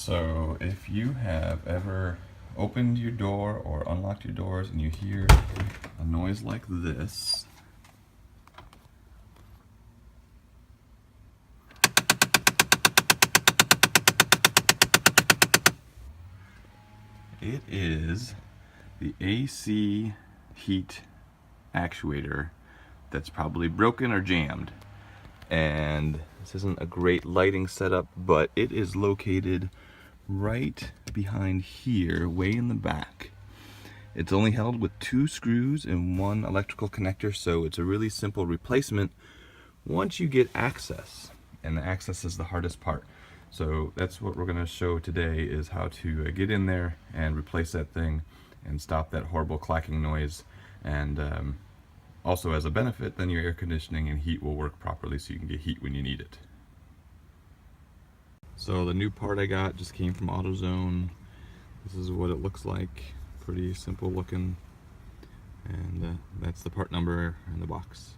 So if you have ever opened your door or unlocked your doors and you hear a noise like this, it is the AC heat actuator that's probably broken or jammed. And this isn't a great lighting setup, but it is located right behind here, way in the back. It's only held with 2 screws and 1 electrical connector, so it's a really simple replacement once you get access, and the access is the hardest part. So that's what we're going to show today, is how to get in there and replace that thing and stop that horrible clacking noise. And also, as a benefit, then your air conditioning and heat will work properly, so you can get heat when you need it. So the new part I got just came from AutoZone. This is what it looks like. Pretty simple looking, and that's the part number in the box.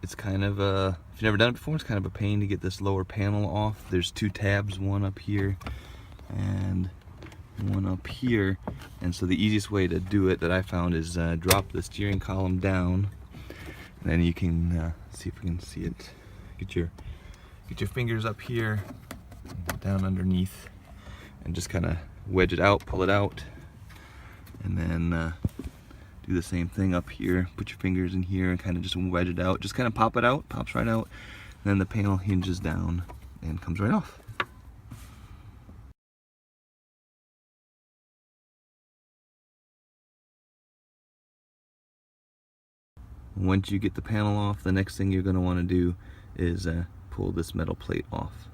It's kind of a, if you've never done it before, it's kind of a pain to get this lower panel off. There's 2 tabs, one up here and one up here, and so the easiest way to do it that I found is drop the steering column down, and then you can see if we can see it. Get your fingers up here, down underneath, and just kind of wedge it out, pull it out, and then do the same thing up here. Put your fingers in here and kind of just wedge it out. Just kind of pop it out, pops right out, and then the panel hinges down and comes right off. Once you get the panel off, the next thing you're going to want to do is pull this metal plate off.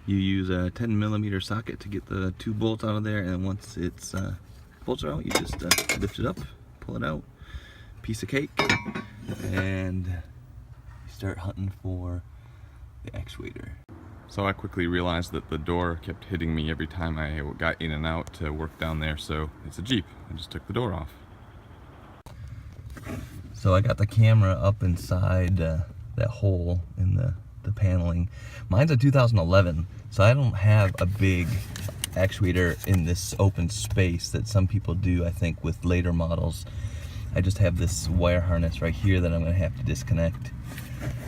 You use a 10mm socket to get the 2 bolts out of there, and once it's bolts are out, you just lift it up, pull it out, piece of cake, and start hunting for the actuator. So I quickly realized that the door kept hitting me every time I got in and out to work down there, so it's a Jeep. I just took the door off. So I got the camera up inside that hole in the paneling. Mine's a 2011, so I don't have a big actuator in this open space that some people do, I think, with later models. I just have this wire harness right here that I'm going to have to disconnect.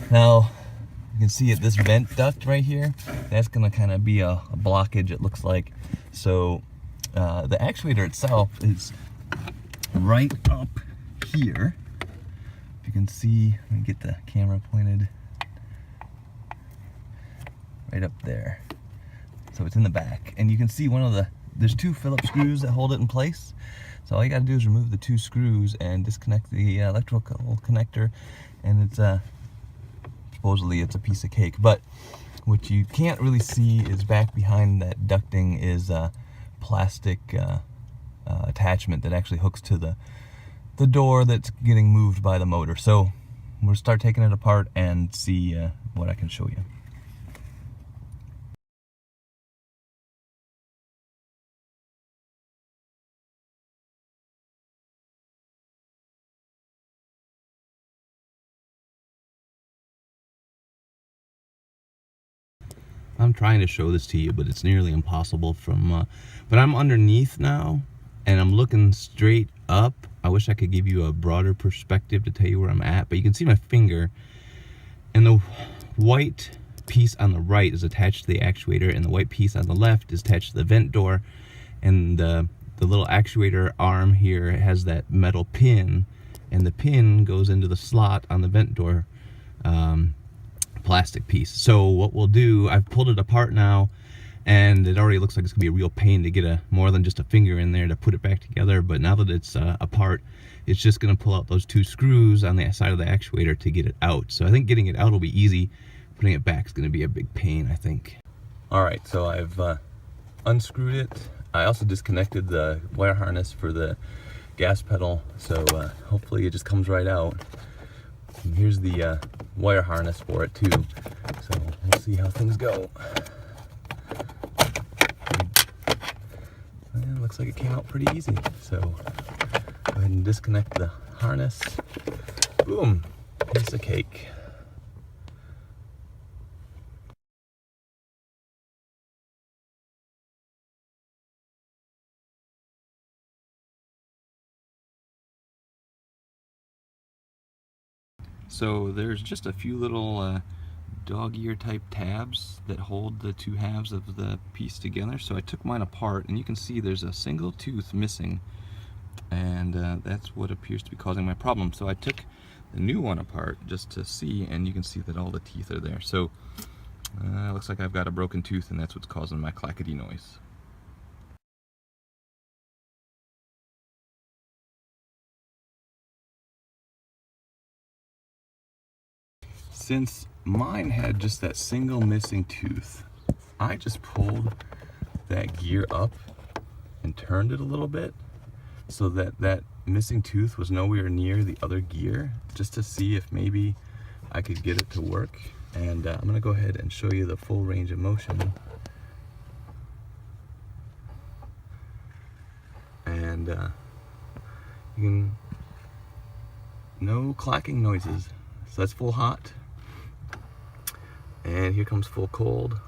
Now, you can see it, this vent duct right here, that's going to kind of be a blockage, it looks like. So the actuator itself is right up here. If you can see, let me get the camera pointed. Right up there. So it's in the back. And you can see there's 2 Phillips screws that hold it in place. So all you gotta do is remove the 2 screws and disconnect the electrical connector, and it's supposedly it's a piece of cake. But what you can't really see is back behind that ducting is a plastic attachment that actually hooks to the door that's getting moved by the motor. So we'll start taking it apart and see what I can show you. I'm trying to show this to you, but it's nearly impossible from, but I'm underneath now, and I'm looking straight up. I wish I could give you a broader perspective to tell you where I'm at, but you can see my finger, and the white piece on the right is attached to the actuator, and the white piece on the left is attached to the vent door, and the little actuator arm here has that metal pin, and the pin goes into the slot on the vent door plastic piece. So what we'll do, I've pulled it apart now, and it already looks like it's gonna be a real pain to get more than just a finger in there to put it back together. But now that it's apart, it's just gonna pull out those 2 screws on the side of the actuator to get it out. So I think getting it out will be easy. Putting it back is gonna be a big pain, I think. All right, so I've unscrewed it. I also disconnected the wire harness for the gas pedal, so hopefully it just comes right out. And here's the wire harness for it too, so we'll see how things go. And it looks like it came out pretty easy, so go ahead and disconnect the harness. Boom, piece of cake. So there's just a few little dog ear type tabs that hold the two halves of the piece together. So I took mine apart, and you can see there's a single tooth missing, and that's what appears to be causing my problem. So I took the new one apart just to see, and you can see that all the teeth are there. So looks like I've got a broken tooth, and that's what's causing my clackety noise. Since mine had just that single missing tooth, I just pulled that gear up and turned it a little bit so that that missing tooth was nowhere near the other gear, just to see if maybe I could get it to work. And I'm gonna go ahead and show you the full range of motion. And you can, no clacking noises. So that's full hot. And here comes full cold.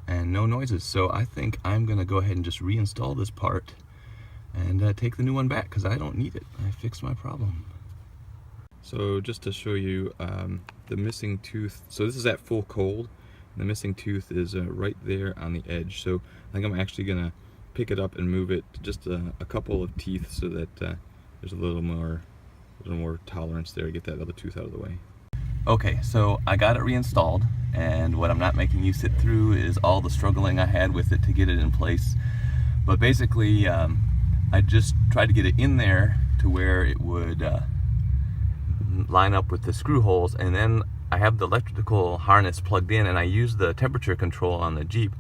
And no noises. So I think I'm gonna go ahead and just reinstall this part and take the new one back, because I don't need it. I fixed my problem. So just to show you the missing tooth, so this is at full cold. The missing tooth is right there on the edge. So I think I'm actually gonna pick it up and move it just a couple of teeth so that there's a little more tolerance there to get that other tooth out of the way. Okay, so I got it reinstalled, and what I'm not making you sit through is all the struggling I had with it to get it in place. But basically, I just tried to get it in there to where it would line up with the screw holes, and then I have the electrical harness plugged in, and I use the temperature control on the Jeep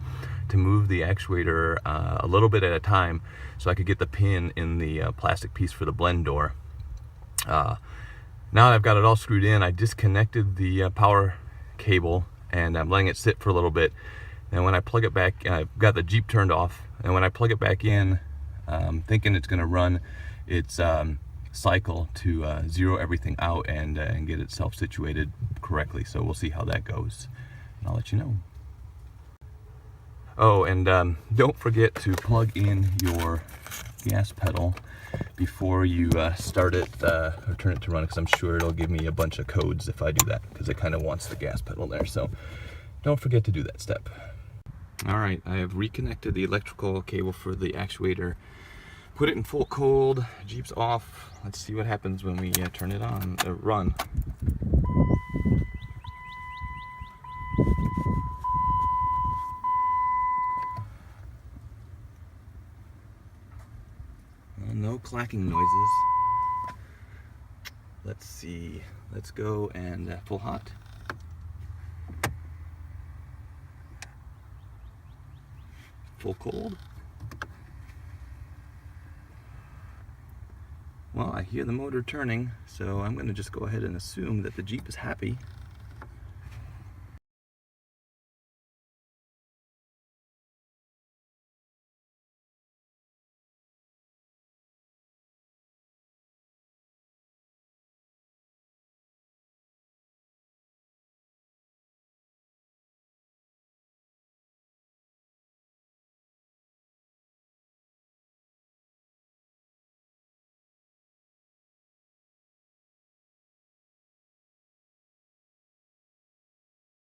to move the actuator a little bit at a time so I could get the pin in the plastic piece for the blend door. Now that I've got it all screwed in, I disconnected the power cable, and I'm letting it sit for a little bit. And when I plug it back, I've got the Jeep turned off, and when I plug it back in, thinking it's going to run its cycle to zero everything out and get itself situated correctly. So we'll see how that goes, and I'll let you know. Oh, and don't forget to plug in your gas pedal before you start it or turn it to run, because I'm sure it'll give me a bunch of codes if I do that, because it kind of wants the gas pedal there. So don't forget to do that step. All right, I have reconnected the electrical cable for the actuator, put it in full cold, Jeep's off. Let's see what happens when we turn it on, run. No clacking noises. Let's see. Let's go and full hot. Full cold. Well, I hear the motor turning, so I'm going to just go ahead and assume that the Jeep is happy.